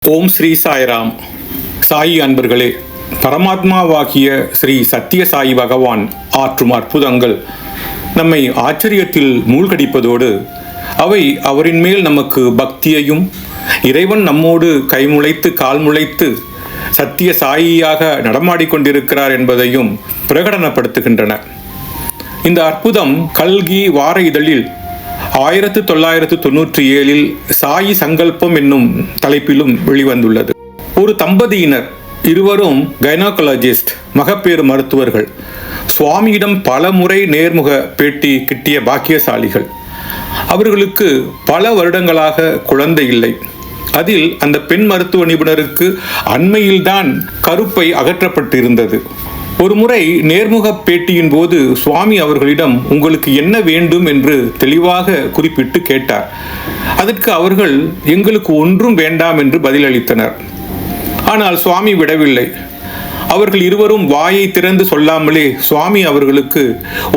ஓம் ஸ்ரீ சாய்ராம். சாயி அன்பர்களே, பரமாத்மாவாகிய ஸ்ரீ சத்திய சாயி பகவான் ஆற்றும் அற்புதங்கள் நம்மை ஆச்சரியத்தில் மூழ்கடிப்பதோடு அவை அவரின் மேல் நமக்கு பக்தியையும், இறைவன் நம்மோடு கைமுளைத்து கால் முளைத்து சத்திய சாயியாக நடமாடிக்கொண்டிருக்கிறார் என்பதையும் பிரகடனப்படுத்துகின்றன. இந்த அற்புதம் கல்கி வார இதழில் 1997 சாயி சங்கல்பம் என்னும் தலைப்பிலும் வெளிவந்துள்ளது. ஒரு தம்பதியினர், இருவரும் கைனகாலஜிஸ்ட், மகப்பேறு மருத்துவர்கள், சுவாமியிடம் பல முறை நேர்முக பேட்டி கிட்டிய பாக்கியசாலிகள். அவர்களுக்கு பல வருடங்களாக குழந்தை இல்லை. அதில் அந்த பெண் மருத்துவ நிபுணருக்கு அண்மையில்தான் கருப்பை அகற்றப்பட்டிருந்தது. ஒரு முறை நேர்முக பேட்டியின் போது சுவாமி அவர்களிடம் உங்களுக்கு என்ன வேண்டும் என்று தெளிவாக குறிப்பிட்டு கேட்டார். அதற்கு அவர்கள் எங்களுக்கு ஒன்றும் வேண்டாம் என்று பதிலளித்தனர். ஆனால் சுவாமி விடவில்லை. அவர்கள் இருவரும் வாயை திறந்து சொல்லாமலே சுவாமி அவர்களுக்கு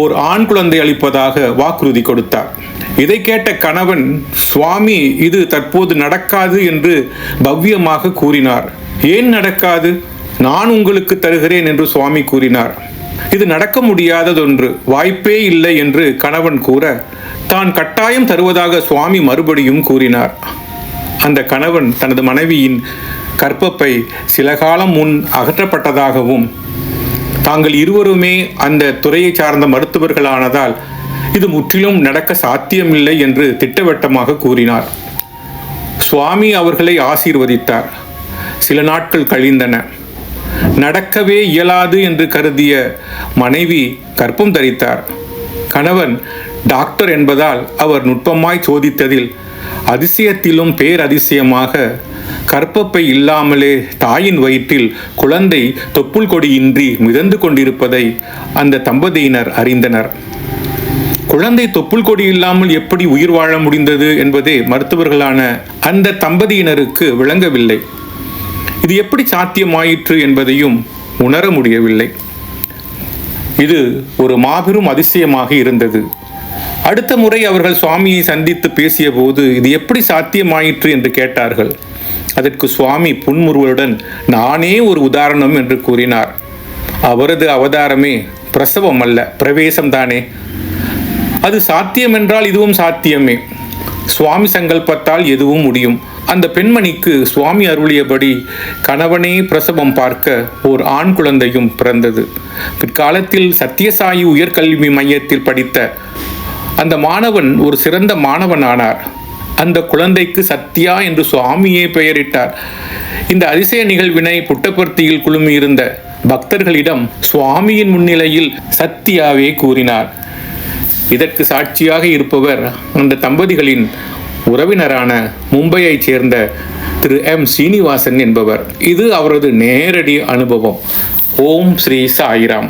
ஒரு ஆண் குழந்தை அளிப்பதாக வாக்குறுதி கொடுத்தார். இதை கேட்ட கணவன், சுவாமி இது தற்போது நடக்காது என்று பவ்யமாக கூறினார். ஏன் நடக்காது? நான் உங்களுக்கு தருகிறேன் என்று சுவாமி கூறினார். இது நடக்க முடியாததொன்று, வாய்ப்பே இல்லை என்று கணவன் கூற, தான் கட்டாயம் தருவதாக சுவாமி மறுபடியும் கூறினார். அந்த கணவன் தனது மனைவியின் கர்ப்பப்பை சில காலம் முன் அகற்றப்பட்டதாகவும், தாங்கள் இருவருமே அந்த துறையை சார்ந்த மருத்துவர்களானதால் இது முற்றிலும் நடக்க சாத்தியமில்லை என்று திட்டவட்டமாக கூறினார். சுவாமி அவர்களை ஆசீர்வதித்தார். சில நாட்கள் கழிந்தன. நடக்கவே இயலாது என்று கருதிய மனைவி கர்ப்பம் தரித்தார். கணவன் டாக்டர் என்பதால் அவர் நுட்பமாய் சோதித்ததில் அதிசயத்திலும் பேரதிசயமாக கர்ப்பப்பை இல்லாமலே தாயின் வயிற்றில் குழந்தை தொப்புள் கொடியின்றி மிதந்து கொண்டிருப்பதை அந்த தம்பதியினர் அறிந்தனர். குழந்தை தொப்புள் கொடி இல்லாமல் எப்படி உயிர் வாழ முடிந்தது என்பதே மருத்துவர்களான அந்த தம்பதியினருக்கு விளங்கவில்லை. இது எப்படி சாத்தியமாயிற்று என்பதையும் உணர முடியவில்லை. இது ஒரு மாபெரும் அதிசயமாக இருந்தது. அடுத்த முறை அவர்கள் சுவாமியை சந்தித்து பேசிய போது இது எப்படி சாத்தியமாயிற்று என்று கேட்டார்கள். அதற்கு சுவாமி புன்முறுவலுடன் நானே ஒரு உதாரணம் என்று கூறினார். அவரது அவதாரமே பிரசவம் அல்ல, பிரவேசம்தானே. அது சாத்தியம் என்றால் இதுவும் சாத்தியமே. சுவாமி சங்கல்பத்தால் எதுவும் முடியும். அந்த பெண்மணிக்கு சுவாமி அருளியபடி கணவனே பிரசவம் பார்க்க ஓர் ஆண் குழந்தையும் பிறந்தது. பிற்காலத்தில் சத்தியசாயி உயர்கல்வி மையத்தில் படித்த அந்த மாணவன் ஒரு சிறந்த மாணவன் ஆனார். அந்த குழந்தைக்கு சத்யா என்று சுவாமியே பெயரிட்டார். இந்த அதிசய நிகழ்வினை புட்டபர்த்தியில் குழுமியிருந்த பக்தர்களிடம் சுவாமியின் முன்னிலையில் சத்யாவே கூறினார். இதற்கு சாட்சியாக இருப்பவர் அந்த தம்பதிகளின் உறவினரான மும்பையைச் சேர்ந்த திரு எம் சீனிவாசன் என்பவர். இது அவரது நேரடி அனுபவம். ஓம் ஸ்ரீ சாய்ராம்.